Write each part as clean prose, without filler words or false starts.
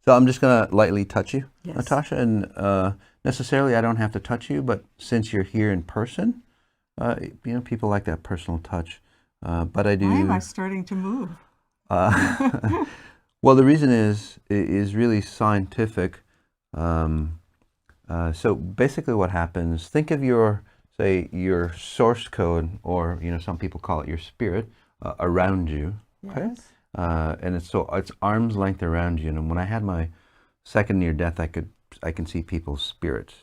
So I'm just going to lightly touch you, Yes. Natasha, and necessarily I don't have to touch you, but since you're here in person, people like that personal touch. But I do. Why am I starting to move? Well, the reason is really scientific. So basically, what happens? Think of your source code, or some people call it your spirit, around you. Okay. Yes. And it's arm's length around you. And when I had my second near death, I can see people's spirits.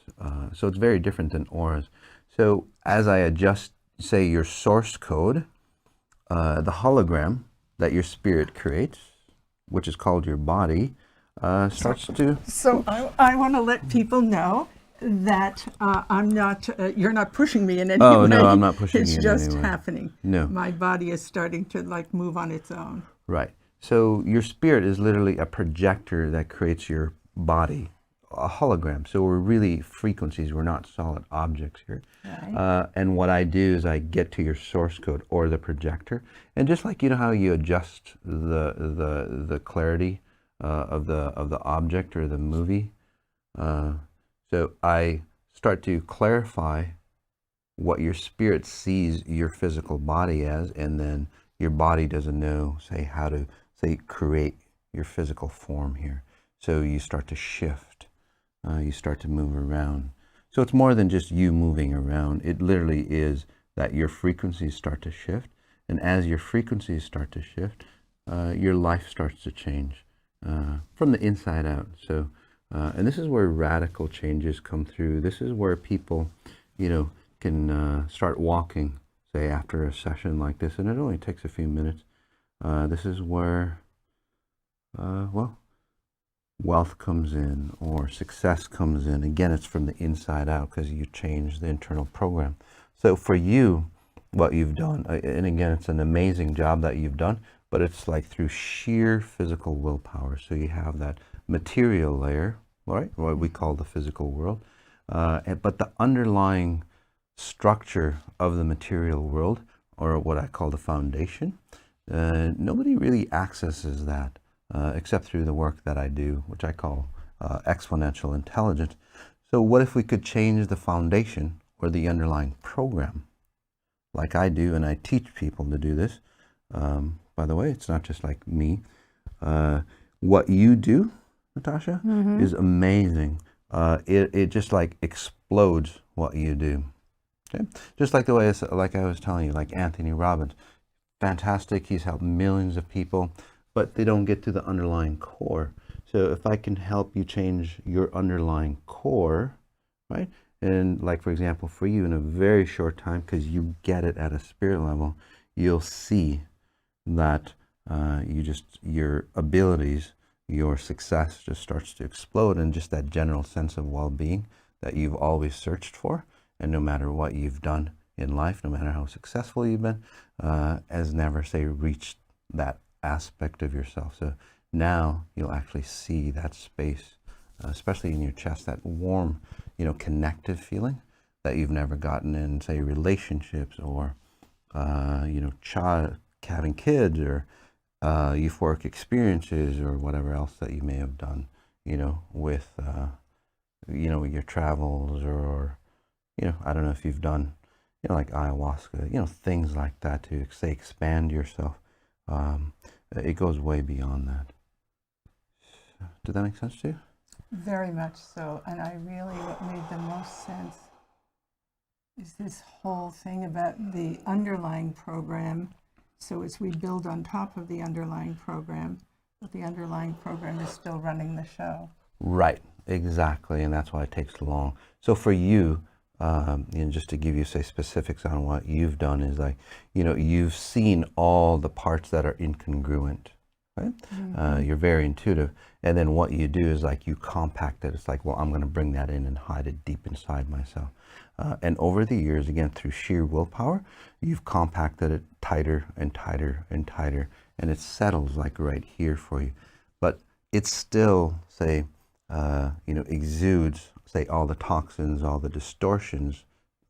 So it's very different than auras. So as I adjust, say, your source code, the hologram that your spirit creates, which is called your body, starts to. So I want to let people know that I'm not. You're not pushing me in any way. Oh no, I'm not pushing It's you in just any way. happening. No. My body is starting to move on its own. Right. So your spirit is literally a projector that creates your body, a hologram. So we're really frequencies. We're not solid objects here. Right. And what I do is I get to your source code or the projector, and just like how you adjust the clarity of the object or the movie. So I start to clarify what your spirit sees your physical body as, and then your body doesn't know, say, how to, say, create your physical form here. So you start to shift, you start to move around. So it's more than just you moving around. It literally is that your frequencies start to shift, and as your frequencies start to shift, your life starts to change from the inside out. So, and this is where radical changes come through. This is where people, can start walking, say, after a session like this, and it only takes a few minutes. This is where, wealth comes in or success comes in. Again, it's from the inside out because you change the internal program. So for you, what you've done, and again, it's an amazing job that you've done, but it's like through sheer physical willpower. So you have that material layer, right, what we call the physical world, but the underlying structure of the material world, or what I call the foundation, nobody really accesses that except through the work that I do, which I call Exponential Intelligence. So what if we could change the foundation or the underlying program, like I do, and I teach people to do this. By the way, it's not just like me. What you do, Natasha, is amazing. It just like explodes what you do. Okay? Just like the way, like I was telling you, like Anthony Robbins, fantastic. He's helped millions of people, but they don't get to the underlying core. So if I can help you change your underlying core, right? And like, for example, for you in a very short time, because you get it at a spirit level, you'll see that your abilities, your success just starts to explode, and just that general sense of well-being that you've always searched for. And no matter what you've done in life, no matter how successful you've been, has never, say, reached that aspect of yourself. So now you'll actually see that space, especially in your chest, that warm, connective feeling that you've never gotten in, say, relationships or, having kids or euphoric experiences or whatever else that you may have done, with, your travels or, I don't know if you've done, like ayahuasca, things like that to, say, expand yourself. It goes way beyond that. Did that make sense to you? Very much so. And what made the most sense is this whole thing about the underlying program. So as we build on top of the underlying program, but the underlying program is still running the show. Right, exactly. And that's why it takes long. So for you, just to give you, say, specifics on what you've done is like, you've seen all the parts that are incongruent, right? You're very intuitive. And then what you do is like you compact it. It's like, well, I'm going to bring that in and hide it deep inside myself. And over the years, again, through sheer willpower, you've compacted it tighter and tighter and tighter. And it settles like right here for you. But it's still, say, exudes, say, all the toxins, all the distortions,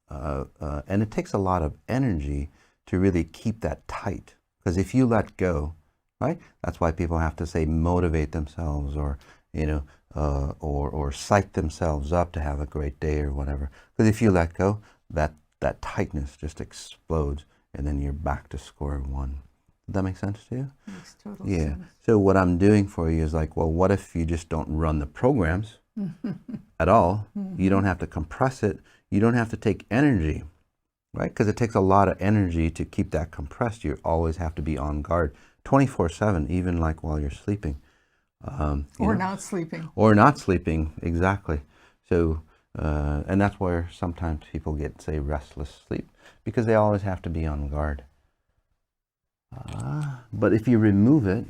and it takes a lot of energy to really keep that tight. Because if you let go, right, that's why people have to, say, motivate themselves or, or psych themselves up to have a great day or whatever. Because if you let go, that tightness just explodes, and then you're back to square one. Does that make sense to you? Makes total Yeah. sense. So what I'm doing for you is like, well, what if you just don't run the programs at all? You don't have to compress it. You don't have to take energy, right? Because it takes a lot of energy to keep that compressed. You always have to be on guard 24/7, even like while you're sleeping. Or not sleeping. Or not sleeping, exactly. So, and that's where sometimes people get, say, restless sleep, because they always have to be on guard. But if you remove it,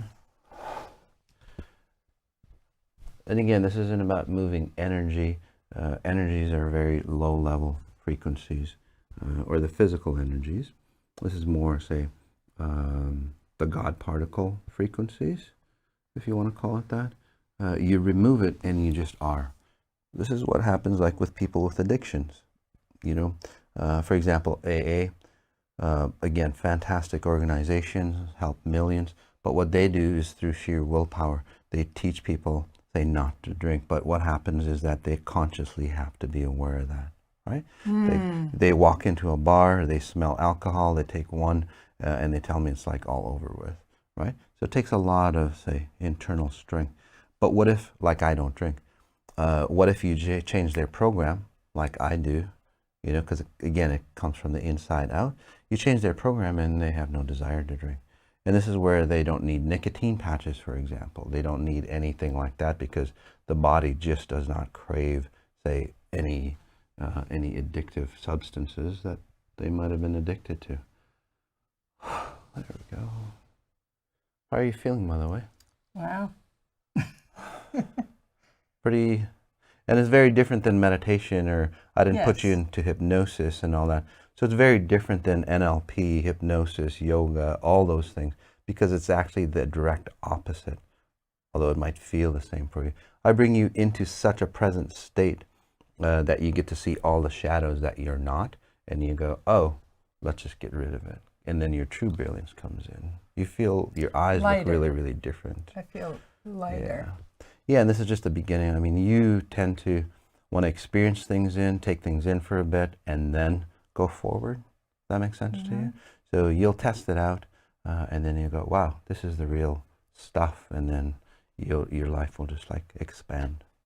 and again, this isn't about moving energy. Energies are very low-level frequencies, or the physical energies. This is more, say, the God particle frequencies, if you want to call it that. You remove it and you just are. This is what happens like with people with addictions. For example, AA, again, fantastic organizations, help millions, but what they do is through sheer willpower. They teach people, say, not to drink, but what happens is that they consciously have to be aware of that, right? They walk into a bar, they smell alcohol, they take one, and they tell me it's like all over with, right? So it takes a lot of, say, internal strength. But what if, like I don't drink, what if you change their program, like I do, because again, it comes from the inside out. You change their program and they have no desire to drink. And this is where they don't need nicotine patches, for example. They don't need anything like that, because the body just does not crave, say, any addictive substances that they might have been addicted to. There we go. How are you feeling, by the way? Wow. Pretty, and it's very different than meditation, or I didn't put you Yes. into hypnosis and all that. So it's very different than NLP, hypnosis, yoga, all those things, because it's actually the direct opposite, although it might feel the same for you. I bring you into such a present state that you get to see all the shadows that you're not, and you go, oh, let's just get rid of it. And then your true brilliance comes in. You feel your eyes look really, really different. I feel lighter. Yeah, and this is just the beginning. I mean, you tend to want to experience things take things in for a bit, and then go forward. Does that make sense to you? So you'll test it out, and then you go, wow, this is the real stuff, and then your life will just like expand.